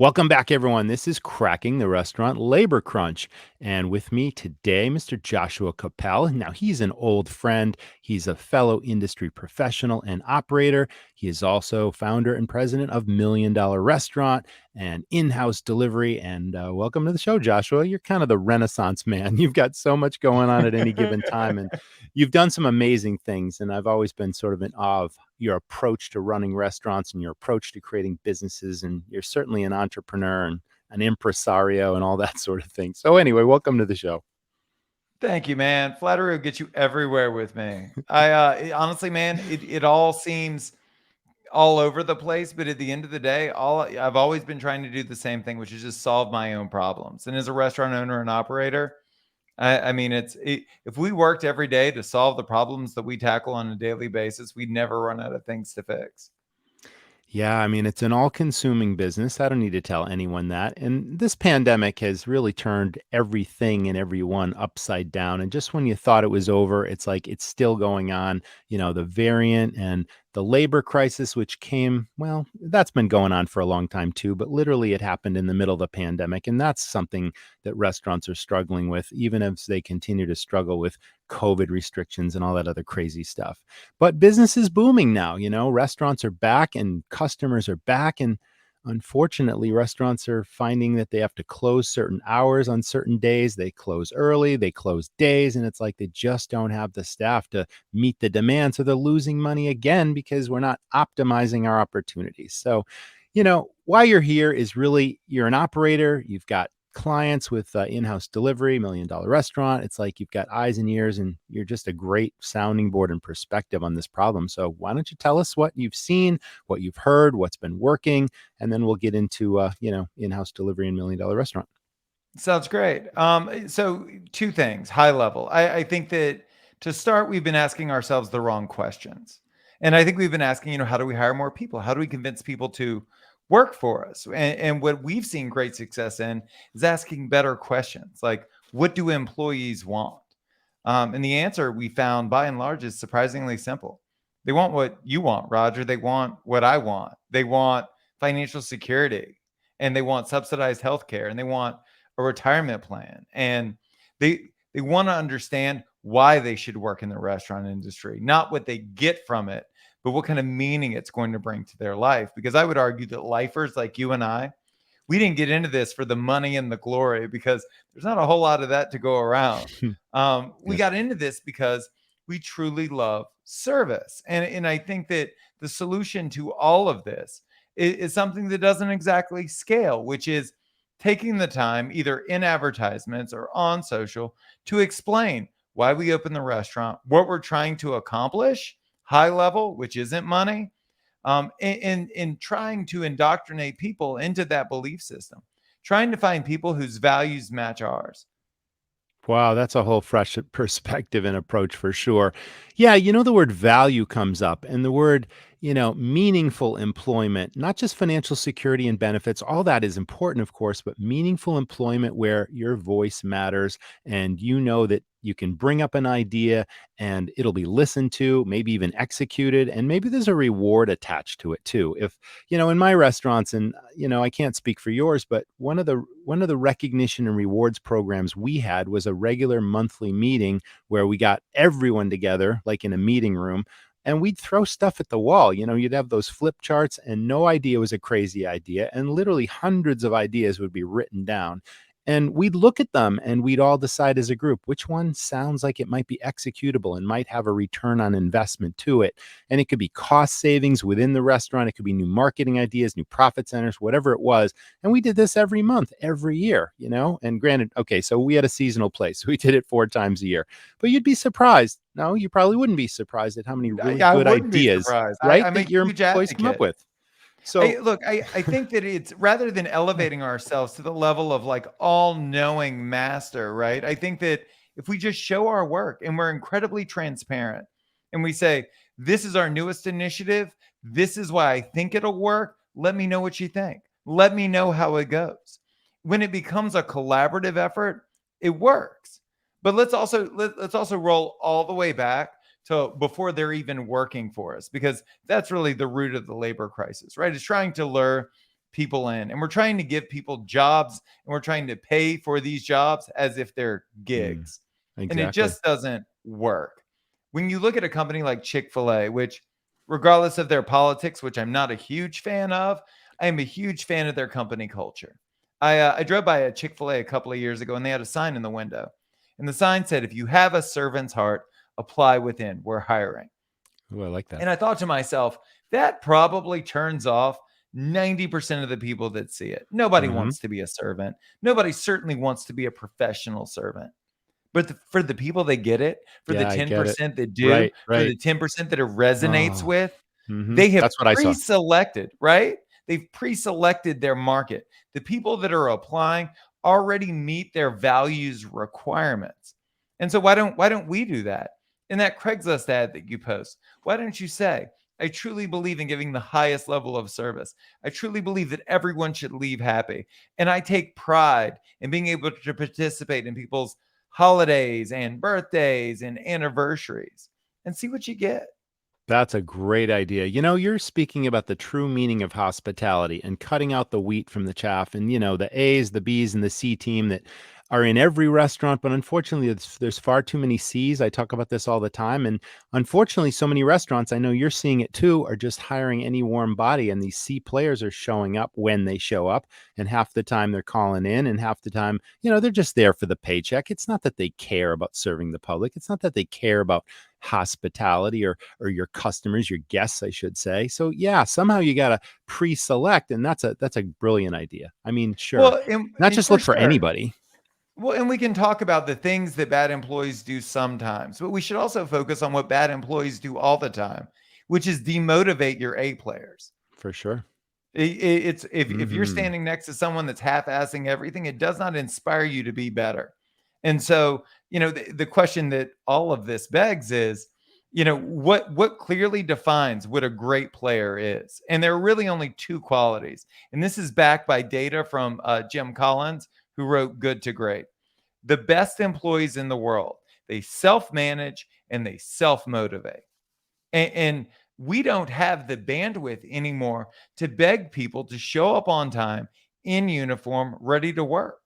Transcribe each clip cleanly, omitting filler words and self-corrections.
Welcome back, everyone. This is Cracking the Restaurant Labor Crunch. And with me today, Mr. Joshua Kopel. Now, he's an old friend. He's a fellow industry professional and operator. He is also founder and president of Million Dollar Restaurant and in-house delivery. And welcome to the show, Joshua. You're kind of the Renaissance man. You've got so much going on at any given time, and you've done some amazing things. And I've always been sort of in awe of your approach to running restaurants and your approach to creating businesses. And you're certainly an entrepreneur and an impresario and all that sort of thing. So anyway, welcome to the show. Thank you, man. Flattery will get you everywhere with me. Honestly, man, it all seems all over the place, but at the end of the day, all I've always been trying to do the same thing, which is just solve my own problems. And as a restaurant owner and operator, I mean, if we worked every day to solve the problems that we tackle on a daily basis, we'd never run out of things to fix. Yeah, I mean, it's an all consuming business. I don't need to tell anyone that. And this pandemic has really turned everything and everyone upside down. And just when you thought it was over, it's like it's still going on. The variant and the labor crisis, which came, well, that's been going on for a long time too. But literally, it happened in the middle of the pandemic. And that's something that restaurants are struggling with, even as they continue to struggle with COVID restrictions and all that other crazy stuff. But business is booming now. Restaurants are back and customers are back. And unfortunately, restaurants are finding that they have to close certain hours on certain days. They close early, they close days, and it's like they just don't have the staff to meet the demand. So they're losing money again because we're not optimizing our opportunities. So, why you're here is really you're an operator, you've got clients with in-house delivery, Million Dollar Restaurant. It's like you've got eyes and ears, and you're just a great sounding board and perspective on this problem. So why don't you tell us what you've seen, what you've heard, what's been working, and then we'll get into in-house delivery and Million Dollar Restaurant. Sounds great. So two things, high level. I think that to start, we've been asking ourselves the wrong questions. And I think we've been asking, how do we hire more people? How do we convince people to work for us? And what we've seen great success in is asking better questions like, what do employees want? And the answer we found by and large is surprisingly simple. They want what you want, Roger. They want what I want. They want financial security, and they want subsidized healthcare, and they want a retirement plan, and they want to understand why they should work in the restaurant industry, not what they get from it, but what kind of meaning it's going to bring to their life. Because I would argue that lifers like you and I, we didn't get into this for the money and the glory, because there's not a whole lot of that to go around. We Yes. got into this because we truly love service, and I think that the solution to all of this is something that doesn't exactly scale, which is taking the time, either in advertisements or on social, to explain why we open the restaurant, what we're trying to accomplish, high level, which isn't money, in trying to indoctrinate people into that belief system, trying to find people whose values match ours. Wow, that's a whole fresh perspective and approach for sure. Yeah, the word value comes up and the word, meaningful employment, not just financial security and benefits. All that is important, of course, but meaningful employment where your voice matters and you know that you can bring up an idea and it'll be listened to, maybe even executed, and maybe there's a reward attached to it too. If, in my restaurants, and I can't speak for yours, but one of the recognition and rewards programs we had was a regular monthly meeting where we got everyone together, like in a meeting room, and we'd throw stuff at the wall. You'd have those flip charts, and no idea was a crazy idea. And literally hundreds of ideas would be written down. And we'd look at them and we'd all decide as a group which one sounds like it might be executable and might have a return on investment to it. And it could be cost savings within the restaurant. It could be new marketing ideas, new profit centers, whatever it was. And we did this every month, every year, and granted, okay, so we had a seasonal place. We did it 4 times a year, but you'd be surprised. No, you probably wouldn't be surprised at how many really I good wouldn't be ideas, surprised. right, I'm a that your huge employees come up advocate. with. So, I think that it's rather than elevating ourselves to the level of like all knowing master, right? I think that if we just show our work and we're incredibly transparent and we say, this is our newest initiative, this is why I think it'll work. Let me know what you think. Let me know how it goes. When it becomes a collaborative effort, it works. But let's also roll all the way back to before they're even working for us, because that's really the root of the labor crisis, right? It's trying to lure people in, and we're trying to give people jobs, and we're trying to pay for these jobs as if they're Mm, gigs. And it exactly. just doesn't work. When you look at a company like Chick-fil-A, which regardless of their politics, which I'm not a huge fan of, I am a huge fan of their company culture. I drove by a Chick-fil-A a couple of years ago, and they had a sign in the window. And the sign said, "If you have a servant's heart, apply within. We're hiring." Oh, I like that. And I thought to myself, that probably turns off 90% of the people that see it. Nobody Hmm. wants to be a servant. Nobody certainly wants to be a professional servant. But for the people that get it, for the Yeah, I get it. 10% that do, Right, for right. the 10% that it resonates Oh, with, hmm, they have that's what I saw. pre-selected, right? They've pre-selected their market. The people that are applying already meet their values requirements. And so why don't we do that? In that Craigslist ad that you post, why don't you say, "I truly believe in giving the highest level of service. I truly believe that everyone should leave happy. And I take pride in being able to participate in people's holidays and birthdays and anniversaries," and see what you get. That's a great idea. You're speaking about the true meaning of hospitality and cutting out the wheat from the chaff and, the A's, the B's, and the C team that are in every restaurant. But unfortunately, there's far too many C's. I talk about this all the time. And unfortunately, so many restaurants, I know you're seeing it too, are just hiring any warm body. And these C players are showing up when they show up. And half the time they're calling in, and half the time, they're just there for the paycheck. It's not that they care about serving the public. It's not that they care about hospitality or your customers, your guests, I should say. So yeah, somehow you got to pre-select, and that's a brilliant idea. I mean, sure, Well, not and just for look for sure. anybody. Well, and we can talk about the things that bad employees do sometimes, but we should also focus on what bad employees do all the time, which is demotivate your A players. For sure. It's if you're Hmm. standing next to someone that's half-assing everything, it does not inspire you to be better. And so, the question that all of this begs is, what clearly defines what a great player is? And there are really only two qualities. And this is backed by data from Jim Collins, who wrote Good to Great. The best employees in the world, they self-manage and they self-motivate. And we don't have the bandwidth anymore to beg people to show up on time in uniform, ready to work.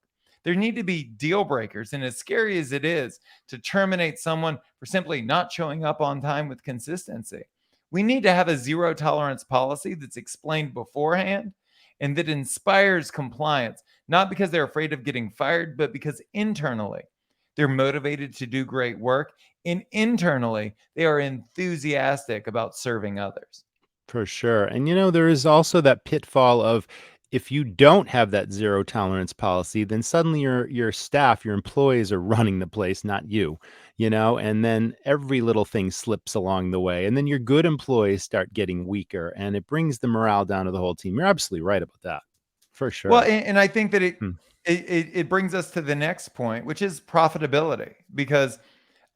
There need to be deal breakers. And as scary as it is to terminate someone for simply not showing up on time with consistency, we need to have a zero tolerance policy that's explained beforehand and that inspires compliance, not because they're afraid of getting fired, but because internally they're motivated to do great work, and internally they are enthusiastic about serving others. For sure. And there is also that pitfall of, if you don't have that zero tolerance policy, then suddenly your staff, your employees are running the place, not you, and then every little thing slips along the way. And then your good employees start getting weaker, and it brings the morale down to the whole team. You're absolutely right about that. For Well, sure. and I think that it, Hmm. it it it brings us to the next point, which is profitability, because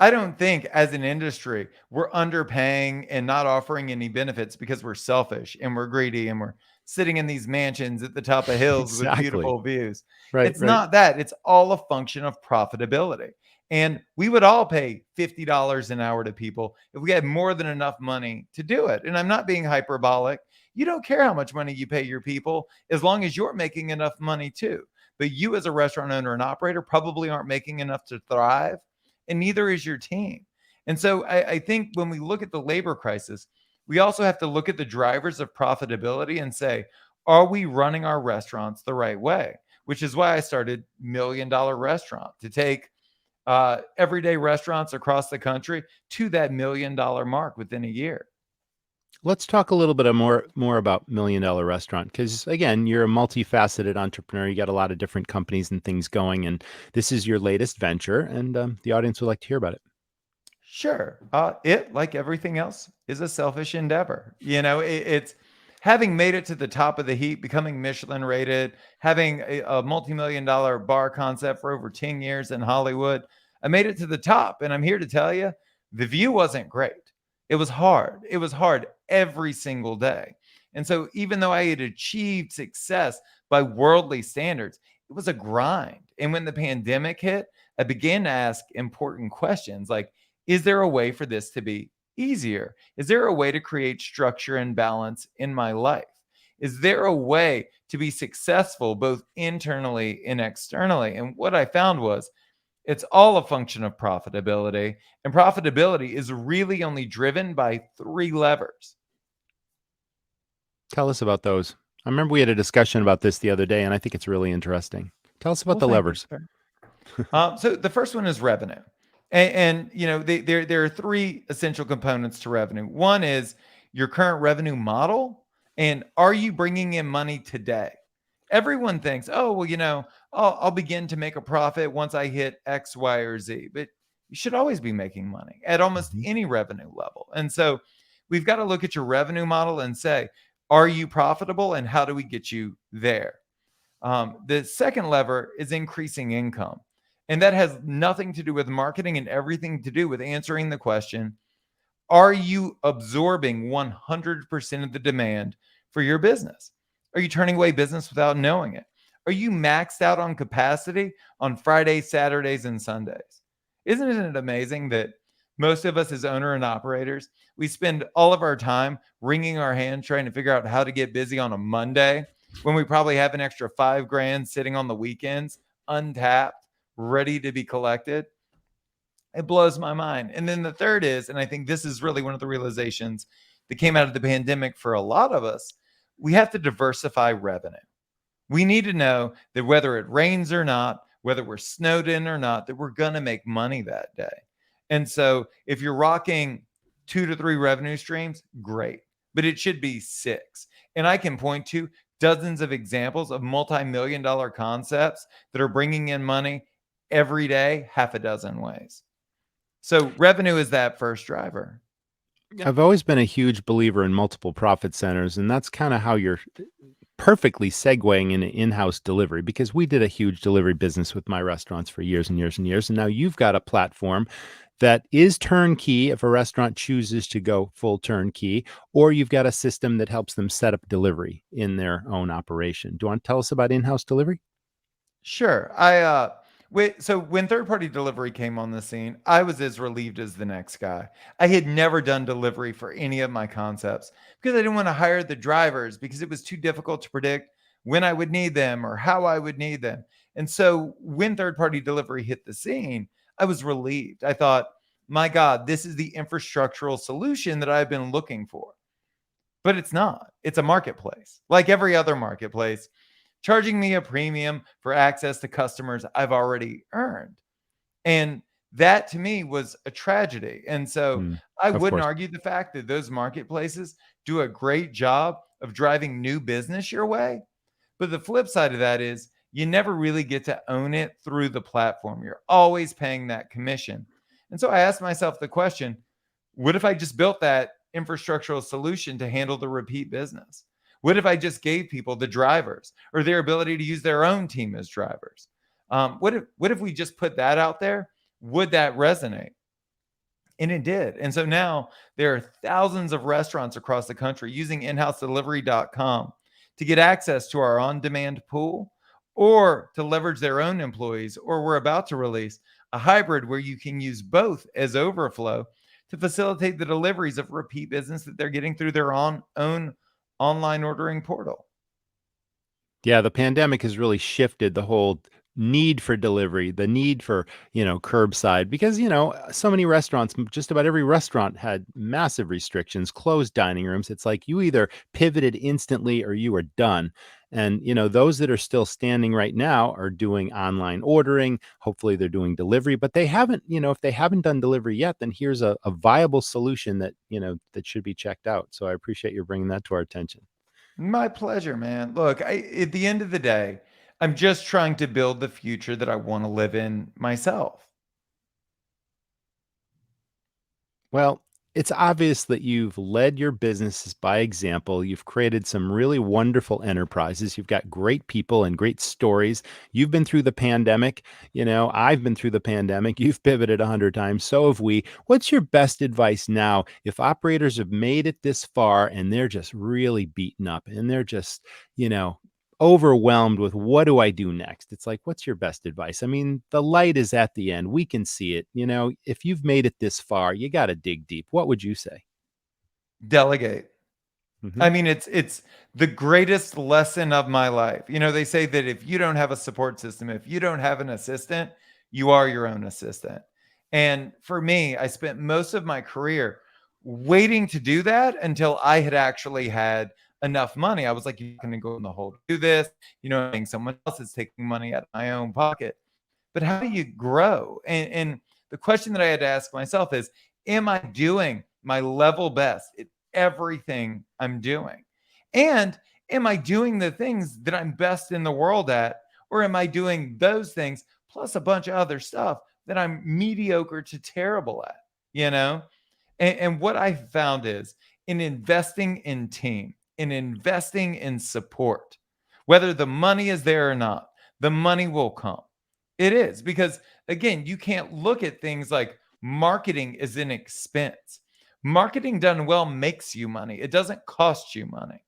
I don't think as an industry we're underpaying and not offering any benefits because we're selfish and we're greedy and we're sitting in these mansions at the top of hills with Exactly. beautiful views. Right, It's right. not that. It's all a function of profitability. And we would all pay $50 an hour to people if we had more than enough money to do it. And I'm not being hyperbolic. You don't care how much money you pay your people as long as you're making enough money too. But you, as a restaurant owner and operator, probably aren't making enough to thrive, and neither is your team. And so I think when we look at the labor crisis, we also have to look at the drivers of profitability and say, are we running our restaurants the right way? Which is why I started $1 Million Restaurant, to take everyday restaurants across the country to that $1 million mark within a year. Let's talk a little bit more about Million Dollar Restaurant, because again, you're a multifaceted entrepreneur. You got a lot of different companies and things going, and this is your latest venture, and the audience would like to hear about it. Sure. It, like everything else, is a selfish endeavor. It's having made it to the top of the heap, becoming Michelin rated, having a multi-million dollar bar concept for over 10 years in Hollywood. I made it to the top, and I'm here to tell you the view wasn't great. It was hard. It was hard every single day. And so, even though I had achieved success by worldly standards, it was a grind. And when the pandemic hit, I began to ask important questions like, is there a way for this to be easier? Is there a way to create structure and balance in my life? Is there a way to be successful both internally and externally? And what I found was it's all a function of profitability. And profitability is really only driven by three levers. Tell us about those. I remember we had a discussion about this the other day, and I think it's really interesting. Tell us about Well, the thank you, levers. sir. So the first one is revenue, and there are three essential components to revenue. One is your current revenue model, and are you bringing in money today? Everyone thinks, oh well, I'll begin to make a profit once I hit X, Y, or Z, but you should always be making money at almost Mhm. any revenue level. And so we've got to look at your revenue model and say, are you profitable, and how do we get you there? The second lever is increasing income. And that has nothing to do with marketing and everything to do with answering the question, are you absorbing 100% of the demand for your business? Are you turning away business without knowing it? Are you maxed out on capacity on Fridays, Saturdays, and Sundays? Isn't it amazing that most of us as owner and operators, we spend all of our time wringing our hands trying to figure out how to get busy on a Monday when we probably have an extra 5 grand sitting on the weekends, untapped, ready to be collected? It blows my mind. And then the third is, and I think this is really one of the realizations that came out of the pandemic for a lot of us, we have to diversify revenue. We need to know that whether it rains or not, whether we're snowed in or not, that we're going to make money that day. And so if you're rocking 2 to 3 revenue streams, great, but it should be 6. And I can point to dozens of examples of multi-million dollar concepts that are bringing in money every day, half a dozen ways. So revenue is that first driver. I've always been a huge believer in multiple profit centers, and that's kind of how you're perfectly segueing into in-house delivery, because we did a huge delivery business with my restaurants for years and years and years. And now you've got a platform that is turnkey if a restaurant chooses to go full turnkey, or you've got a system that helps them set up delivery in their own operation. Do you want to tell us about in-house delivery? Sure. So when third party delivery came on the scene, I was as relieved as the next guy. I had never done delivery for any of my concepts because I didn't want to hire the drivers because it was too difficult to predict when I would need them or how I would need them. And so when third party delivery hit the scene, I was relieved. I thought, my God, this is the infrastructural solution that I've been looking for. But it's not. It's a marketplace, like every other marketplace, charging me a premium for access to customers I've already earned. And that to me was a tragedy. And so Mm, I of wouldn't course. argue the fact that those marketplaces do a great job of driving new business your way. But the flip side of that is you never really get to own it through the platform. You're always paying that commission. And so I asked myself the question, what if I just built that infrastructural solution to handle the repeat business? What if I just gave people the drivers or their ability to use their own team as drivers? What if we just put that out there? Would that resonate? And it did. And so now there are thousands of restaurants across the country using inhousedelivery.com to get access to our on demand pool or to leverage their own employees. Or we're about to release a hybrid where you can use both as overflow to facilitate the deliveries of repeat business that they're getting through their own online ordering portal. Yeah, the pandemic has really shifted the whole need for delivery, the need for, curbside, because, so many restaurants, just about every restaurant had massive restrictions, closed dining rooms. It's like you either pivoted instantly or you were done. And, those that are still standing right now are doing online ordering. Hopefully they're doing delivery, but they haven't, if they haven't done delivery yet, then here's a viable solution that, that should be checked out. So I appreciate you bringing that to our attention. My pleasure, man. Look, at the end of the day, I'm just trying to build the future that I want to live in myself. Well, it's obvious that you've led your businesses by example. You've created some really wonderful enterprises. You've got great people and great stories. You've been through the pandemic. I've been through the pandemic. You've pivoted 100 times. So have we. What's your best advice now if operators have made it this far and they're just really beaten up and they're just, you know, overwhelmed with what do I do next? It's like, what's your best advice? I mean, the light is at the end. We can see it. If you've made it this far, you got to dig deep. What would you say? Delegate. Hmm. I mean, it's the greatest lesson of my life. You know, they say that if you don't have a support system, if you don't have an assistant, you are your own assistant. And for me, I spent most of my career waiting to do that until I had actually had enough money. I was like, you're going to go in the hole to do this. You know, paying someone else is taking money out of my own pocket. But how do you grow? And the question that I had to ask myself is, am I doing my level best at everything I'm doing? And am I doing the things that I'm best in the world at? Or am I doing those things plus a bunch of other stuff that I'm mediocre to terrible at? You know? And what I found is in investing in team, in investing in support, whether the money is there or not, the money will come. It is because, again, you can't look at things like marketing as an expense. Marketing done well makes you money, it doesn't cost you money.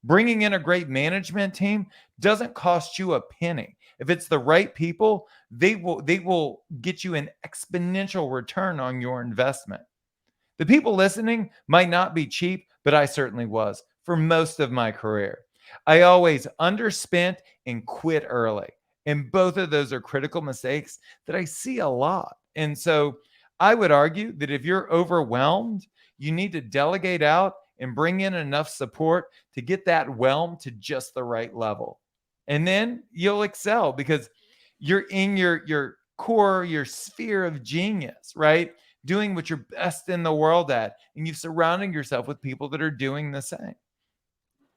Bringing in a great management team doesn't cost you a penny. If it's the right people, they will get you an exponential return on your investment. The people listening might not be cheap, but I certainly was for most of my career. I always underspent and quit early. And both of those are critical mistakes that I see a lot. And so I would argue that if you're overwhelmed, you need to delegate out and bring in enough support to get that whelm to just the right level. And then you'll excel because you're in your core, your sphere of genius, right? Doing what you're best in the world at, and you surrounding yourself with people that are doing the same.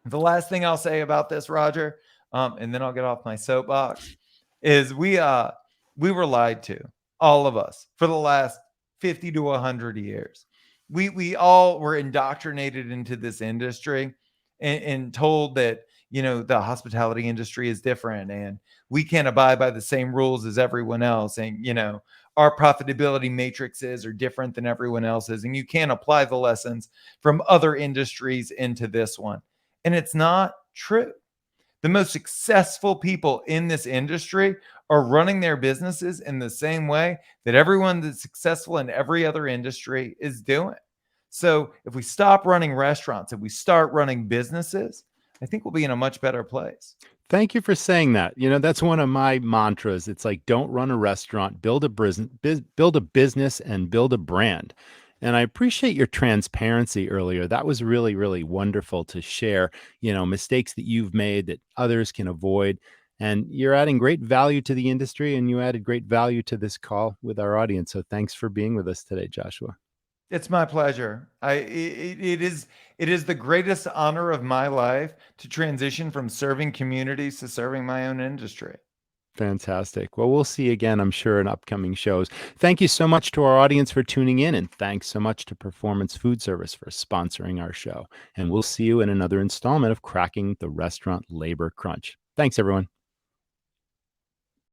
The last thing I'll say about this, Roger, and then I'll get off my soapbox, is we were lied to, all of us, for the last 50 to 100 years. We all were indoctrinated into this industry and told that the hospitality industry is different and we can't abide by the same rules as everyone else, and our profitability matrices are different than everyone else's, and you can't apply the lessons from other industries into this one. And it's not true. The most successful people in this industry are running their businesses in the same way that everyone that's successful in every other industry is doing. So if we stop running restaurants, if we start running businesses, I think we'll be in a much better place. Thank you for saying that. That's one of my mantras. It's like, don't run a restaurant, build a business, build a business and build a brand. And I appreciate your transparency earlier. That was really, really wonderful to share, mistakes that you've made that others can avoid. And you're adding great value to the industry, and you added great value to this call with our audience. So thanks for being with us today, Joshua. It's my pleasure. It is the greatest honor of my life to transition from serving communities to serving my own industry. Fantastic. Well, we'll see you again, I'm sure, in upcoming shows. Thank you so much to our audience for tuning in, and thanks so much to Performance Food Service for sponsoring our show. And we'll see you in another installment of Cracking the Restaurant Labor Crunch. Thanks, everyone.